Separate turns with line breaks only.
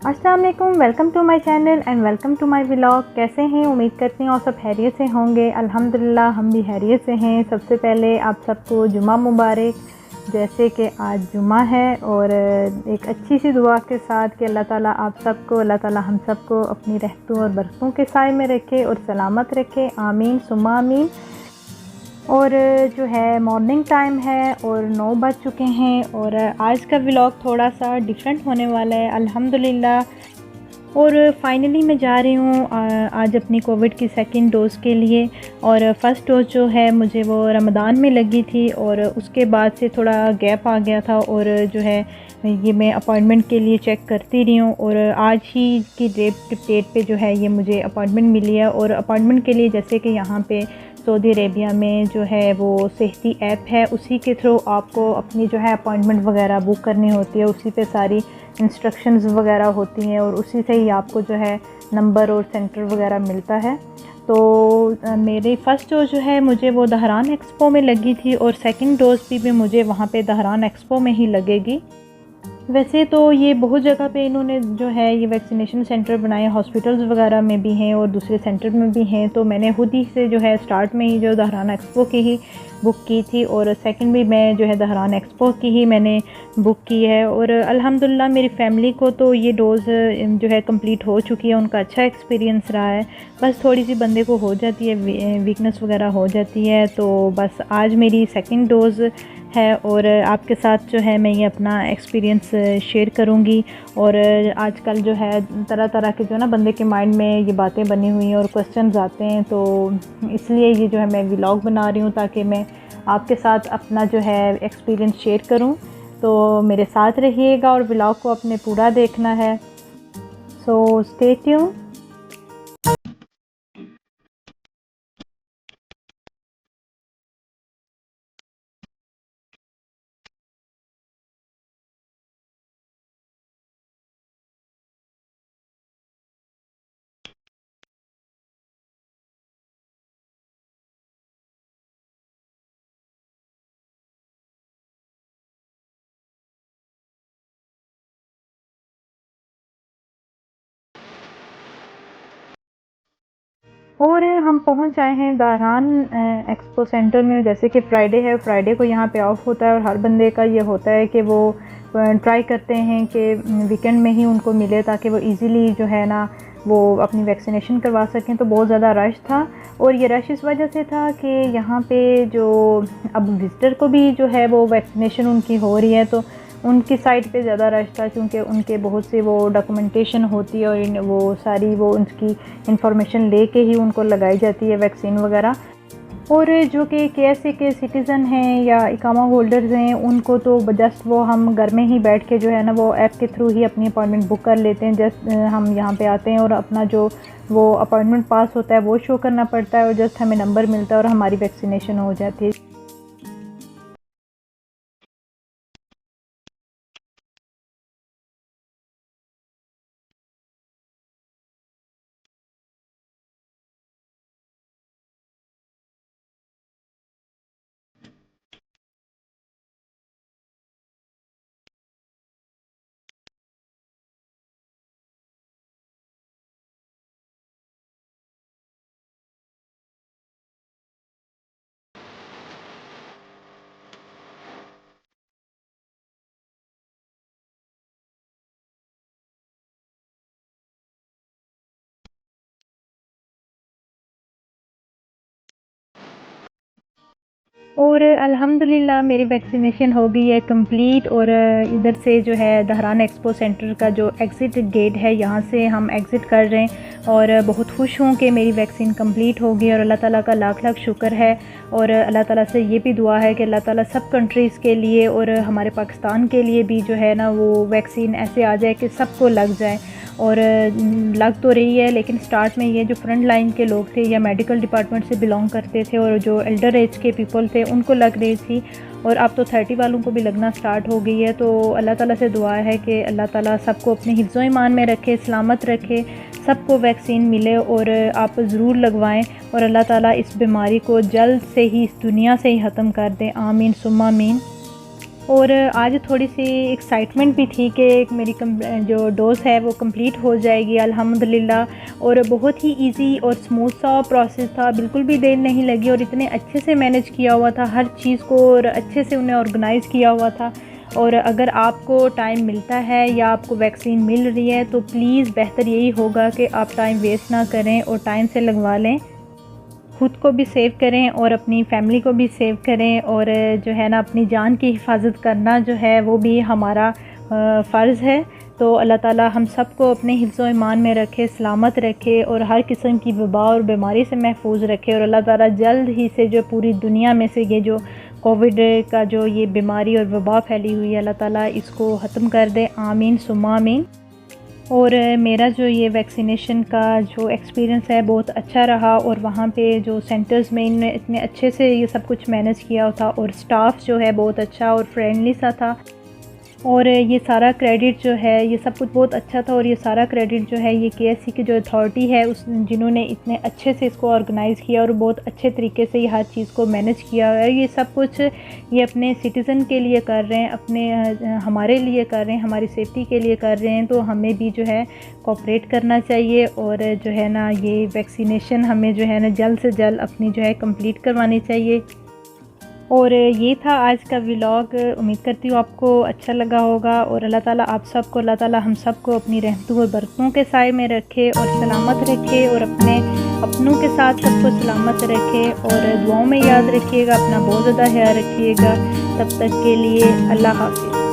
अस्सलाम वालेकुम, welcome to my channel and welcome to my vlog. कैसे हैं? उम्मीद करती हूँ और सब खैरियत से होंगे। अल्हम्दुलिल्लाह हम भी खैरियत से हैं। सबसे पहले आप सबको जुमा मुबारक। जैसे कि आज जुमा है और एक अच्छी सी दुआ के साथ कि अल्लाह ताला आप सबको, अल्लाह ताला हम सबको अपनी रहमतों और बरकतों के साए में रखे और सलामत रखे। आमीन सुम्मा आमीन। और जो है मॉर्निंग टाइम है और 9 बज चुके हैं और आज का व्लॉग थोड़ा सा डिफरेंट होने वाला है अल्हम्दुलिल्लाह। और फाइनली मैं जा रही हूँ आज अपनी कोविड की सेकंड डोज़ के लिए। और फ़र्स्ट डोज़ जो है मुझे वो रमज़ान में लगी थी और उसके बाद से थोड़ा गैप आ गया था और जो है ये मैं अपॉइंटमेंट के लिए चेक करती रही हूँ और आज ही की डेट पे जो है ये मुझे अपॉइंटमेंट मिली है। और अपॉइंटमेंट के लिए जैसे कि यहाँ पे सऊदी अरेबिया में जो है वो सेहती ऐप है, उसी के थ्रू आपको अपनी जो है अपॉइंटमेंट वगैरह बुक करनी होती है। उसी पे सारी इंस्ट्रक्शंस वगैरह होती हैं और उसी से ही आपको जो है नंबर और सेंटर वगैरह मिलता है। तो मेरी फ़र्स्ट डोज़ जो है मुझे वो दहरान एक्सपो में लगी थी और सेकंड डोज़ भी मुझे वहाँ पे दहरान एक्सपो में ही लगेगी। वैसे तो ये बहुत जगह पे इन्होंने जो है ये वैक्सीनेशन सेंटर बनाए, हॉस्पिटल्स वगैरह में भी हैं और दूसरे सेंटर में भी हैं। तो मैंने खुद ही से जो है स्टार्ट में ही जो दहरान एक्सपो की ही बुक की थी और सेकंड भी मैं जो है दहरान एक्सपो की ही मैंने बुक की है। और अल्हम्दुलिल्लाह मेरी फ़ैमिली को तो ये डोज़ जो है कंप्लीट हो चुकी है, उनका अच्छा एक्सपीरियंस रहा है। बस थोड़ी सी बंदे को हो जाती है, वीकनेस वगैरह हो जाती है। तो बस आज मेरी सेकंड डोज़ है और आपके साथ जो है मैं ये अपना एक्सपीरियंस शेयर करूँगी। और आजकल जो है तरह तरह के जो ना बंदे के माइंड में ये बातें बनी हुई हैं और क्वेश्चंस आते हैं, तो इसलिए ये जो है मैं व्लॉग बना रही हूँ ताकि मैं आपके साथ अपना जो है एक्सपीरियंस शेयर करूँ। तो मेरे साथ रहिएगा और व्लॉग को अपने पूरा देखना है। So stay tune. और हम पहुंच आए हैं दहरान एक्सपो सेंटर में। जैसे कि फ्राइडे है, फ्राइडे को यहाँ पे ऑफ होता है और हर बंदे का ये होता है कि वो ट्राई करते हैं कि वीकेंड में ही उनको मिले ताकि वो इजीली जो है ना वो अपनी वैक्सीनेशन करवा सकें। तो बहुत ज़्यादा रश था और ये रश इस वजह से था कि यहाँ पे जो अब विज़िटर को भी जो है वो वैक्सीनेशन उनकी हो रही है, तो उनकी साइट पे ज़्यादा रश था क्योंकि उनके बहुत से वो डॉक्यूमेंटेशन होती है और वो सारी वो उनकी इंफॉर्मेशन लेके ही उनको लगाई जाती है वैक्सीन वगैरह। और जो कि KSA के सिटीज़न हैं या इकामा होल्डर्स हैं उनको तो जस्ट वो हम घर में ही बैठ के जो है ना वो ऐप के थ्रू ही अपनी अपॉइंटमेंट बुक कर लेते हैं। जस्ट हम यहाँ पे आते हैं और अपना जो वो अपॉइंटमेंट पास होता है वो शो करना पड़ता है और जस्ट हमें नंबर मिलता है और हमारी वैक्सीनेशन हो जाती है। और अल्हम्दुलिल्लाह मेरी वैक्सीनेशन हो गई है कंप्लीट। और इधर से जो है दहरान एक्सपो सेंटर का जो एग्ज़िट गेट है यहाँ से हम एग्ज़िट कर रहे हैं और बहुत खुश हूँ कि मेरी वैक्सीन कंप्लीट हो गई और अल्लाह ताला का लाख लाख शुक्र है। और अल्लाह ताला से ये भी दुआ है कि अल्लाह ताला सब कंट्रीज़ के लिए और हमारे पाकिस्तान के लिए भी जो है ना वो वैक्सीन ऐसे आ जाए कि सबको लग जाए। और लग तो रही है लेकिन स्टार्ट में ये जो फ्रंट लाइन के लोग थे या मेडिकल डिपार्टमेंट से बिलोंग करते थे और जो एल्डर एज के पीपल थे उनको लग रही थी और अब तो 30 वालों को भी लगना स्टार्ट हो गई है। तो अल्लाह ताला से दुआ है कि अल्लाह ताला सबको अपने हिफ्ज़ो ईमान में रखे, सलामत रखे, सबको वैक्सीन मिले और आप ज़रूर लगवाएं और अल्लाह ताला इस बीमारी को जल्द से ही इस दुनिया से ही ख़त्म कर दें। आमीन सुम्मा आमीन। और आज थोड़ी सी एक्साइटमेंट भी थी कि मेरी जो डोज़ है वो कंप्लीट हो जाएगी अल्हम्दुलिल्लाह। और बहुत ही इजी और स्मूथ सा प्रोसेस था, बिल्कुल भी देर नहीं लगी और इतने अच्छे से मैनेज किया हुआ था हर चीज़ को और अच्छे से उन्हें ऑर्गेनाइज़ किया हुआ था। और अगर आपको टाइम मिलता है या आपको वैक्सीन मिल रही है तो प्लीज़ बेहतर यही होगा कि आप टाइम वेस्ट ना करें और टाइम से लगवा लें। खुद को भी सेव करें और अपनी फैमिली को भी सेव करें, और जो है ना अपनी जान की हिफाजत करना जो है वो भी हमारा फ़र्ज़ है। तो अल्लाह ताला हम सब को अपने हिफ्ज़ व ईमान में रखे, सलामत रखे और हर किस्म की वबा और बीमारी से महफूज रखे। और अल्लाह ताला जल्द ही से जो पूरी दुनिया में से ये जो कोविड का जो ये बीमारी और वबा फैली हुई है, अल्लाह ताला इसको ख़त्म कर दे, आमीन सुम्मा आमीन। और मेरा जो ये वैक्सीनेशन का जो एक्सपीरियंस है बहुत अच्छा रहा, और वहाँ पे जो सेंटर्स में इनने इतने अच्छे से ये सब कुछ मैनेज किया था, और स्टाफ जो है बहुत अच्छा और फ्रेंडली सा था। और ये सारा क्रेडिट जो है ये सब कुछ बहुत अच्छा था, और ये सारा क्रेडिट जो है ये केएससी की जो अथॉरिटी है उस जिन्होंने इतने अच्छे से इसको ऑर्गेनाइज़ किया और बहुत अच्छे तरीके से ये हर चीज़ को मैनेज किया है। ये सब कुछ ये अपने सिटीज़न के लिए कर रहे हैं, अपने हमारे लिए कर रहे हैं, हमारी सेफ्टी के लिए कर रहे हैं। तो हमें भी जो है कोऑपरेट करना चाहिए, और जो है ना ये वैक्सीनेशन हमें जो है ना जल्द से जल्द अपनी जो है कंप्लीट करवानी चाहिए। और ये था आज का व्लॉग, उम्मीद करती हूँ आपको अच्छा लगा होगा। और अल्लाह ताला आप सबको, अल्लाह ताला हम सबको अपनी रहमतों और बरकतों के साए में रखे और सलामत रखे, और अपने अपनों के साथ सबको सलामत रखे। और दुआओं में याद रखिएगा, अपना बहुत ज़्यादा ख्याल रखिएगा। तब तक के लिए अल्लाह हाफ़िज़।